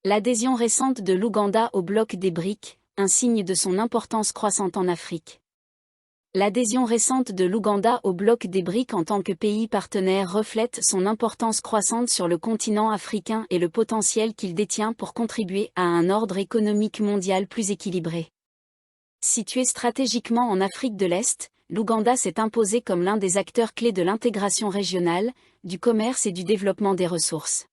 L'adhésion récente de l'Ouganda au bloc des BRIC, un signe de son importance croissante en Afrique. L'adhésion récente de l'Ouganda au bloc des BRIC en tant que pays partenaire reflète son importance croissante sur le continent africain et le potentiel qu'il détient pour contribuer à un ordre économique mondial plus équilibré. Situé stratégiquement en Afrique de l'Est, l'Ouganda s'est imposé comme l'un des acteurs clés de l'intégration régionale, du commerce et du développement des ressources.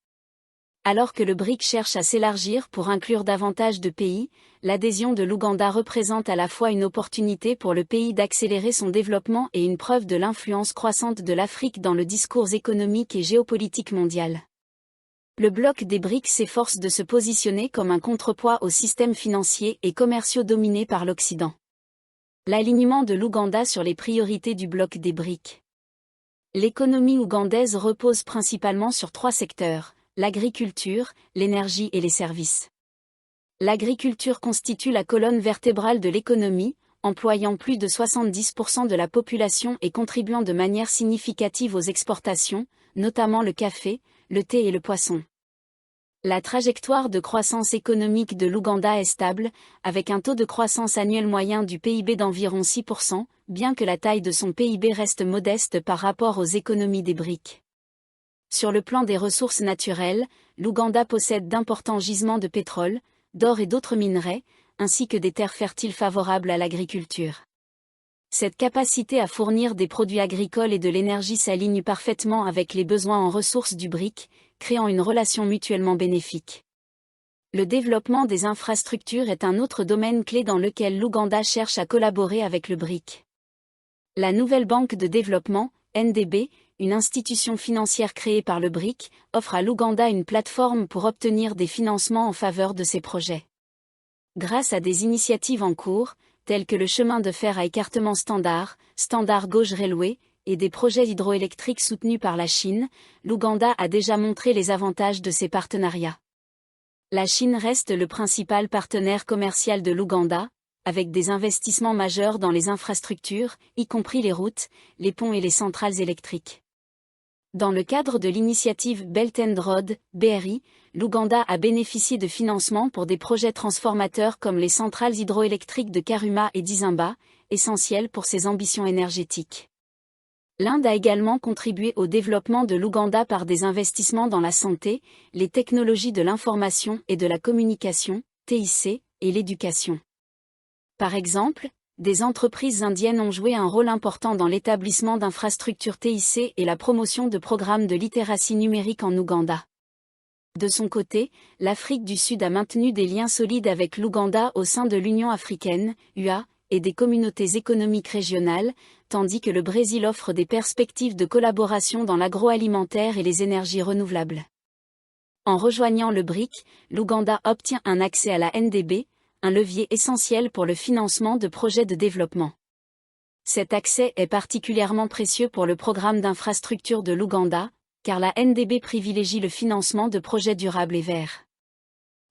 Alors que le BRIC cherche à s'élargir pour inclure davantage de pays, l'adhésion de l'Ouganda représente à la fois une opportunité pour le pays d'accélérer son développement et une preuve de l'influence croissante de l'Afrique dans le discours économique et géopolitique mondial. Le bloc des BRIC s'efforce de se positionner comme un contrepoids aux systèmes financiers et commerciaux dominés par l'Occident. L'alignement de l'Ouganda sur les priorités du bloc des BRIC. L'économie ougandaise repose principalement sur 3 secteurs: l'agriculture, l'énergie et les services. L'agriculture constitue la colonne vertébrale de l'économie, employant plus de 70% de la population et contribuant de manière significative aux exportations, notamment le café, le thé et le poisson. La trajectoire de croissance économique de l'Ouganda est stable, avec un taux de croissance annuel moyen du PIB d'environ 6%, bien que la taille de son PIB reste modeste par rapport aux économies des BRIC. Sur le plan des ressources naturelles, l'Ouganda possède d'importants gisements de pétrole, d'or et d'autres minerais, ainsi que des terres fertiles favorables à l'agriculture. Cette capacité à fournir des produits agricoles et de l'énergie s'aligne parfaitement avec les besoins en ressources du BRIC, créant une relation mutuellement bénéfique. Le développement des infrastructures est un autre domaine clé dans lequel l'Ouganda cherche à collaborer avec le BRIC. La nouvelle banque de développement, NDB, une institution financière créée par le BRIC, offre à l'Ouganda une plateforme pour obtenir des financements en faveur de ses projets. Grâce à des initiatives en cours, telles que le chemin de fer à écartement Standard Gauge Railway, et des projets hydroélectriques soutenus par la Chine, l'Ouganda a déjà montré les avantages de ces partenariats. La Chine reste le principal partenaire commercial de l'Ouganda, avec des investissements majeurs dans les infrastructures, y compris les routes, les ponts et les centrales électriques. Dans le cadre de l'initiative Belt and Road, BRI, l'Ouganda a bénéficié de financements pour des projets transformateurs comme les centrales hydroélectriques de Karuma et d'Izimba, essentiels pour ses ambitions énergétiques. L'Inde a également contribué au développement de l'Ouganda par des investissements dans la santé, les technologies de l'information et de la communication, TIC, et l'éducation. Par exemple, des entreprises indiennes ont joué un rôle important dans l'établissement d'infrastructures TIC et la promotion de programmes de littératie numérique en Ouganda. De son côté, l'Afrique du Sud a maintenu des liens solides avec l'Ouganda au sein de l'Union africaine, UA, et des communautés économiques régionales, tandis que le Brésil offre des perspectives de collaboration dans l'agroalimentaire et les énergies renouvelables. En rejoignant le BRIC, l'Ouganda obtient un accès à la NDB, un levier essentiel pour le financement de projets de développement. Cet accès est particulièrement précieux pour le programme d'infrastructure de l'Ouganda, car la NDB privilégie le financement de projets durables et verts.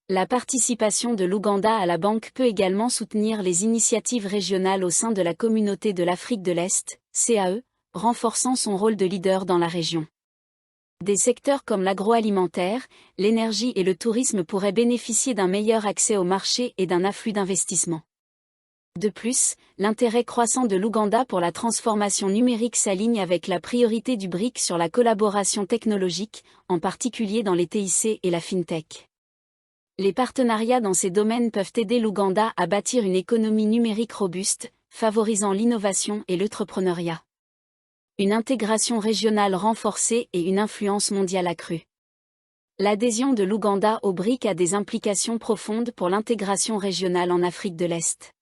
La participation de l'Ouganda à la banque peut également soutenir les initiatives régionales au sein de la communauté de l'Afrique de l'Est, CAE, renforçant son rôle de leader dans la région. Des secteurs comme l'agroalimentaire, l'énergie et le tourisme pourraient bénéficier d'un meilleur accès au marché et d'un afflux d'investissements. De plus, l'intérêt croissant de l'Ouganda pour la transformation numérique s'aligne avec la priorité du BRIC sur la collaboration technologique, en particulier dans les TIC et la FinTech. Les partenariats dans ces domaines peuvent aider l'Ouganda à bâtir une économie numérique robuste, favorisant l'innovation et l'entrepreneuriat. Une intégration régionale renforcée et une influence mondiale accrue. L'adhésion de l'Ouganda au BRIC a des implications profondes pour l'intégration régionale en Afrique de l'Est.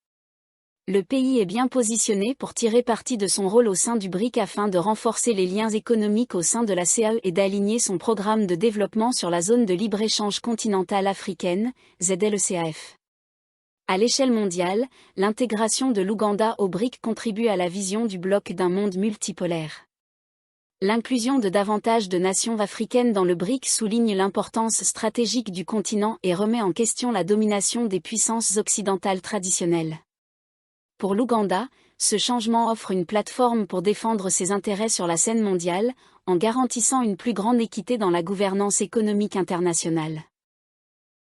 Le pays est bien positionné pour tirer parti de son rôle au sein du BRIC afin de renforcer les liens économiques au sein de la CAE et d'aligner son programme de développement sur la zone de libre-échange continentale africaine, ZLECAF. À l'échelle mondiale, l'intégration de l'Ouganda au BRIC contribue à la vision du bloc d'un monde multipolaire. L'inclusion de davantage de nations africaines dans le BRIC souligne l'importance stratégique du continent et remet en question la domination des puissances occidentales traditionnelles. Pour l'Ouganda, ce changement offre une plateforme pour défendre ses intérêts sur la scène mondiale, en garantissant une plus grande équité dans la gouvernance économique internationale.